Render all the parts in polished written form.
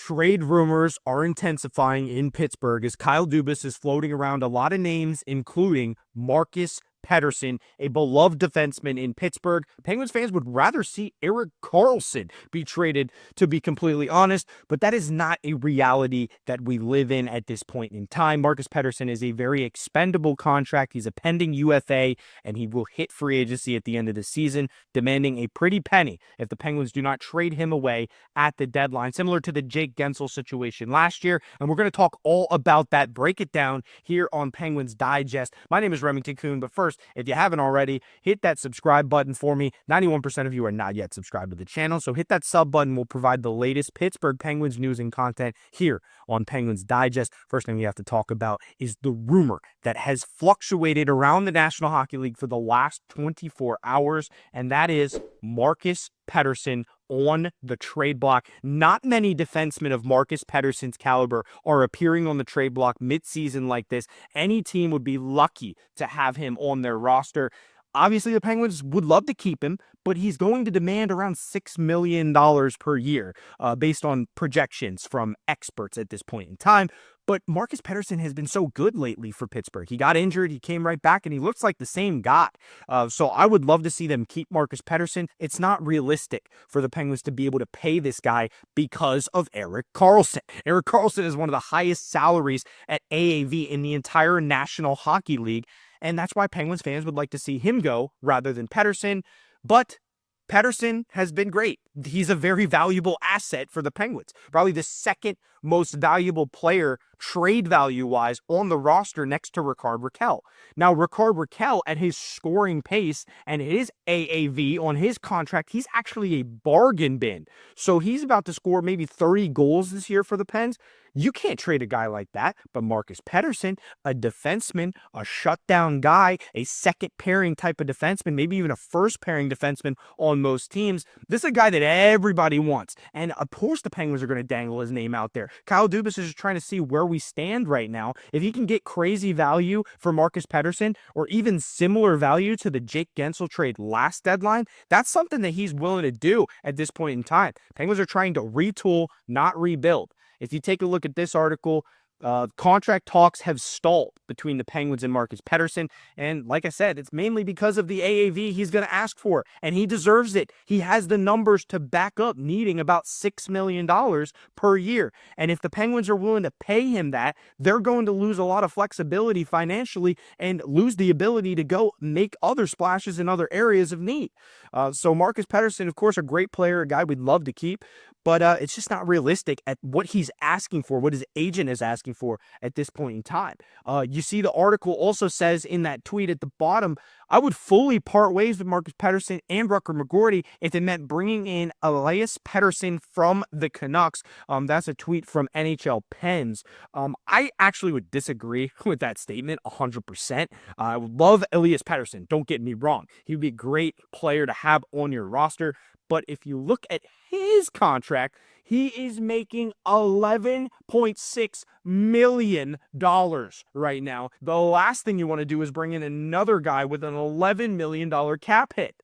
Trade rumors are intensifying in Pittsburgh as Kyle Dubas is floating around a lot of names, including Marcus Pettersson, a beloved defenseman in Pittsburgh. Penguins fans would rather see Erik Karlsson be traded, to be completely honest, but that is not a reality that we live in at this point in time. Marcus Pettersson is a very expendable contract. He's a pending UFA, and he will hit free agency at the end of the season, demanding a pretty penny if the Penguins do not trade him away at the deadline, similar to the Jake Guentzel situation last year. And we're going to talk all about that, break it down here on Penguins Digest. My name is Remington Kuhn, but first, if you haven't already, hit that subscribe button for me. 91% of you are not yet subscribed to the channel, so hit that sub button. We'll provide the latest Pittsburgh Penguins news and content here on Penguins Digest. First thing we have to talk about is the rumor that has fluctuated around the National Hockey League for the last 24 hours, and that is Marcus Pettersson on the trade block. Not many defensemen of Marcus Pettersson's caliber are appearing on the trade block mid-season like this. Any team would be lucky to have him on their roster. Obviously, the Penguins would love to keep him, but he's going to demand around $6 million per year based on projections from experts at this point in time. But Marcus Pettersson has been so good lately for Pittsburgh. He got injured, he came right back, and he looks like the same guy. So I would love to see them keep Marcus Pettersson. It's not realistic for the Penguins to be able to pay this guy because of Erik Karlsson. Erik Karlsson is one of the highest salaries at AAV in the entire National Hockey League, and that's why Penguins fans would like to see him go rather than Pettersson. But Pettersson has been great. He's a very valuable asset for the Penguins. Probably the second most valuable player trade value-wise on the roster next to Rickard Rakell. Now, Rickard Rakell, at his scoring pace and his AAV on his contract, he's actually a bargain bin. So he's about to score maybe 30 goals this year for the Pens. You can't trade a guy like that. But Marcus Pettersson, a defenseman, a shutdown guy, a second pairing type of defenseman, maybe even a first pairing defenseman on most teams, this is a guy that everybody wants. And of course the Penguins are going to dangle his name out there. Kyle Dubas is just trying to see where we stand right now. If he can get crazy value for Marcus Pettersson, or even similar value to the Jake Guentzel trade last deadline, that's something that he's willing to do at this point in time. Penguins are trying to retool, not rebuild. If you take a look at this article, contract talks have stalled between the Penguins and Marcus Pettersson. And like I said, it's mainly because of the AAV he's going to ask for. And he deserves it. He has the numbers to back up needing about $6 million per year. And if the Penguins are willing to pay him that, they're going to lose a lot of flexibility financially and lose the ability to go make other splashes in other areas of need. So Marcus Pettersson, of course, a great player, a guy we'd love to keep. But it's just not realistic at what he's asking for, what his agent is asking for at this point in time. You see the article also says in that tweet at the bottom, I would fully part ways with Marcus Pettersson and Rutger McGroarty if it meant bringing in Elias Pettersson from the Canucks. That's a tweet from NHL Pens. I actually would disagree with that statement 100%. I would love Elias Pettersson, don't get me wrong. He would be a great player to have on your roster. But if you look at his contract, he is making $11.6 million right now. The last thing you want to do is bring in another guy with an $11 million cap hit.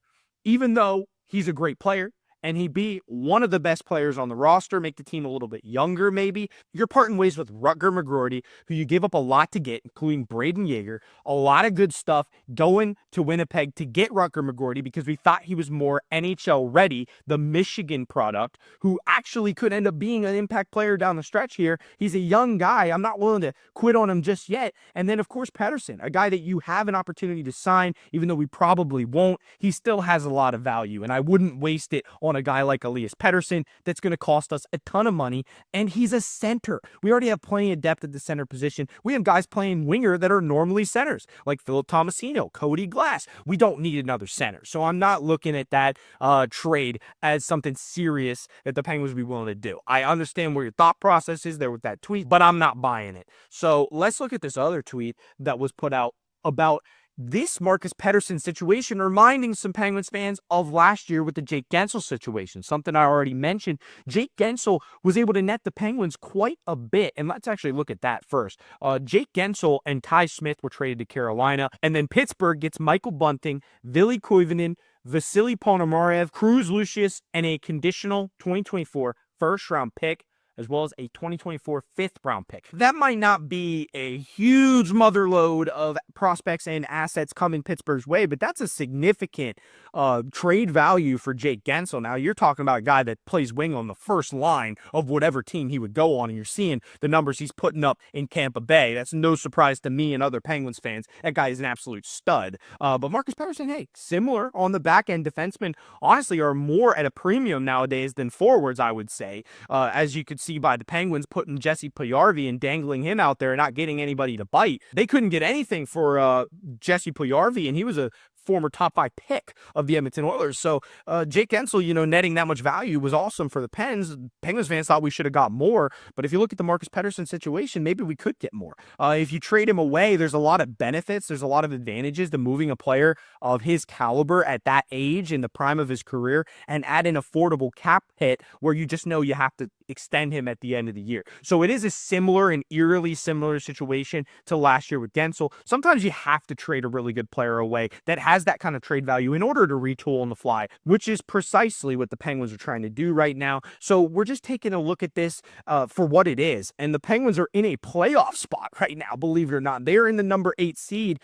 Even though he's a great player, and he'd be one of the best players on the roster, make the team a little bit younger maybe, you're parting ways with Rutger McGroarty, who you give up a lot to get, including Braden Yeager, a lot of good stuff going to Winnipeg to get Rutger McGroarty because we thought he was more NHL ready, the Michigan product, who actually could end up being an impact player down the stretch here. He's a young guy. I'm not willing to quit on him just yet. And then, of course, Pettersson, a guy that you have an opportunity to sign, even though we probably won't. He still has a lot of value, and I wouldn't waste it on a guy like Elias Pettersson that's going to cost us a ton of money, and he's a center. We already have plenty of depth at the center position. We have guys playing winger that are normally centers, like Philip Tomasino, Cody Glass. We don't need another center, so I'm not looking at that trade as something serious that the Penguins would be willing to do. I understand where your thought process is there with that tweet, but I'm not buying it. So let's look at this other tweet that was put out about this Marcus Pettersson situation, reminding some Penguins fans of last year with the Jake Guentzel situation, something I already mentioned. Jake Guentzel was able to net the Penguins quite a bit, and let's actually look at that first. Jake Guentzel and Ty Smith were traded to Carolina, and then Pittsburgh gets Michael Bunting, Ville Koivunen, Vasily Ponomarev, Cruz Lucius, and a conditional 2024 first-round pick as well as a 2024 fifth-round pick. That might not be a huge motherload of prospects and assets coming Pittsburgh's way, but that's a significant trade value for Jake Guentzel. Now, you're talking about a guy that plays wing on the first line of whatever team he would go on, and you're seeing the numbers he's putting up in Tampa Bay. That's no surprise to me and other Penguins fans. That guy is an absolute stud. But Marcus Pettersson, hey, similar on the back end. Defensemen, honestly, are more at a premium nowadays than forwards, I would say. As you could see by the Penguins putting Jesse Puljujarvi and dangling him out there and not getting anybody to bite. They couldn't get anything for Jesse Puljujarvi, and he was a former top 5 pick of the Edmonton Oilers. So Jake Guentzel, netting that much value was awesome for the Pens. Penguins fans thought we should have got more, but if you look at the Marcus Pettersson situation, maybe we could get more. If you trade him away, there's a lot of benefits. There's a lot of advantages to moving a player of his caliber at that age in the prime of his career and add an affordable cap hit where you just know you have to extend him at the end of the year. So it is a similar and eerily similar situation to last year with Guentzel. Sometimes you have to trade a really good player away that has that kind of trade value in order to retool on the fly, which is precisely what the Penguins are trying to do right now. So we're just taking a look at this for what it is. And the Penguins are in a playoff spot right now, believe it or not. They're in the number 8 seed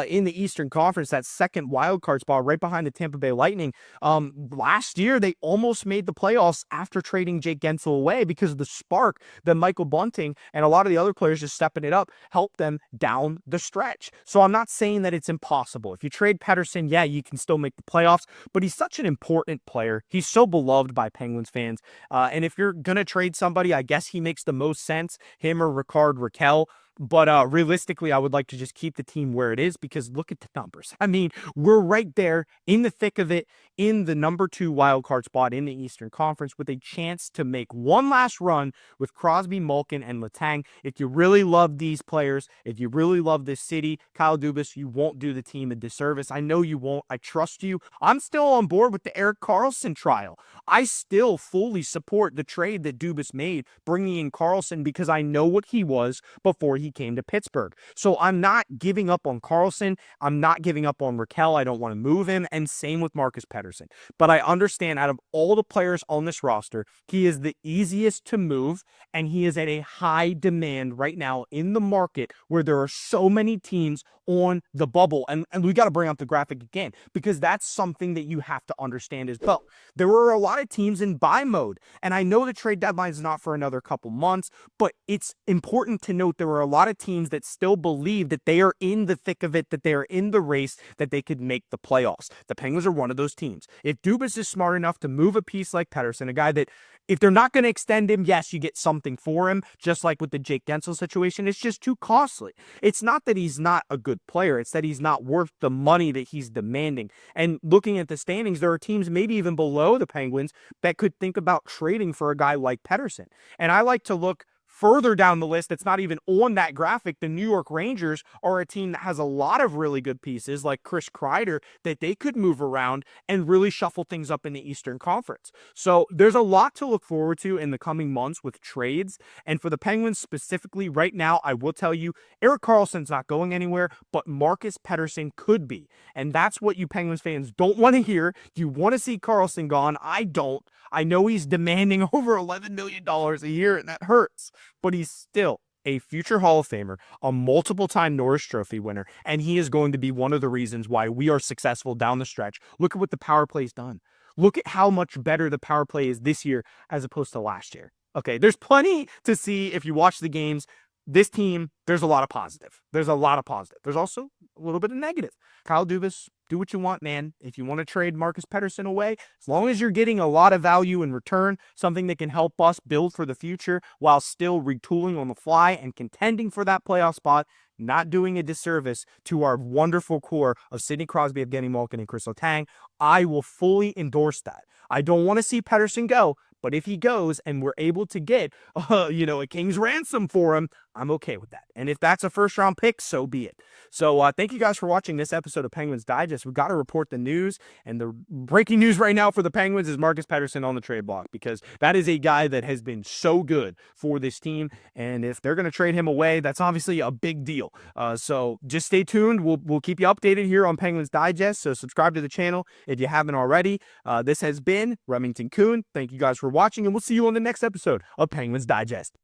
in the Eastern Conference, that second wild card spot right behind the Tampa Bay Lightning. Last year, they almost made the playoffs after trading Jake Guentzel away because of the spark that Michael Bunting and a lot of the other players just stepping it up helped them down the stretch. So I'm not saying that it's impossible. If you trade Pettersson, yeah, you can still make the playoffs, but he's such an important player. He's so beloved by Penguins fans. And if you're going to trade somebody, I guess he makes the most sense, him or Rickard Rakell. But realistically, I would like to just keep the team where it is because look at the numbers. I mean, we're right there in the thick of it in the number 2 wildcard spot in the Eastern Conference with a chance to make one last run with Crosby, Malkin, and Letang. If you really love these players, if you really love this city, Kyle Dubas, you won't do the team a disservice. I know you won't. I trust you. I'm still on board with the Erik Karlsson trial. I still fully support the trade that Dubas made, bringing in Karlsson because I know what he was before he came to Pittsburgh. So I'm not giving up on Karlsson. I'm not giving up on Rakell. I don't want to move him. And same with Marcus Pettersson. But I understand out of all the players on this roster, he is the easiest to move, and he is at a high demand right now in the market where there are so many teams on the bubble. And we got to bring up the graphic again because that's something that you have to understand as well. There were a lot of teams in buy mode, and I know the trade deadline is not for another couple months, but it's important to note there were a lot of teams that still believe that they are in the thick of it, that they are in the race, that they could make the playoffs. The Penguins are one of those teams. If Dubas is smart enough to move a piece like Pettersson, a guy that if they're not going to extend him, yes, you get something for him, just like with the Jake Guentzel situation. It's just too costly. It's not that he's not a good player. It's that he's not worth the money that he's demanding. And looking at the standings, there are teams maybe even below the Penguins that could think about trading for a guy like Pettersson. And I like to look further down the list that's not even on that graphic. The New York Rangers are a team that has a lot of really good pieces like Chris Kreider that they could move around and really shuffle things up in the Eastern Conference. So there's a lot to look forward to in the coming months with trades. And for the Penguins specifically right now, I will tell you, Erik Karlsson's not going anywhere, but Marcus Pettersson could be. And that's what you Penguins fans don't want to hear. You want to see Karlsson gone. I don't. I know he's demanding over $11 million a year, and that hurts. But he's still a future Hall of Famer, a multiple-time Norris Trophy winner, and he is going to be one of the reasons why we are successful down the stretch. Look at what the power play's done. Look at how much better the power play is this year as opposed to last year. Okay, there's plenty to see if you watch the games. This team, there's a lot of positive. There's a lot of positive. There's also a little bit of negative. Kyle Dubas, do what you want, man. If you want to trade Marcus Pettersson away, as long as you're getting a lot of value in return, something that can help us build for the future while still retooling on the fly and contending for that playoff spot, not doing a disservice to our wonderful core of Sidney Crosby, Evgeni Malkin, and Kris Letang, I will fully endorse that. I don't want to see Pettersson go, but if he goes and we're able to get, a king's ransom for him, I'm okay with that. And if that's a first-round pick, so be it. So thank you guys for watching this episode of Penguins Digest. We've got to report the news, and the breaking news right now for the Penguins is Marcus Pettersson on the trade block because that is a guy that has been so good for this team, and if they're going to trade him away, that's obviously a big deal. So just stay tuned. We'll keep you updated here on Penguins Digest, so subscribe to the channel if you haven't already. This has been Remington Kuhn. Thank you guys for watching. watching, and we'll see you on the next episode of Penguins Digest.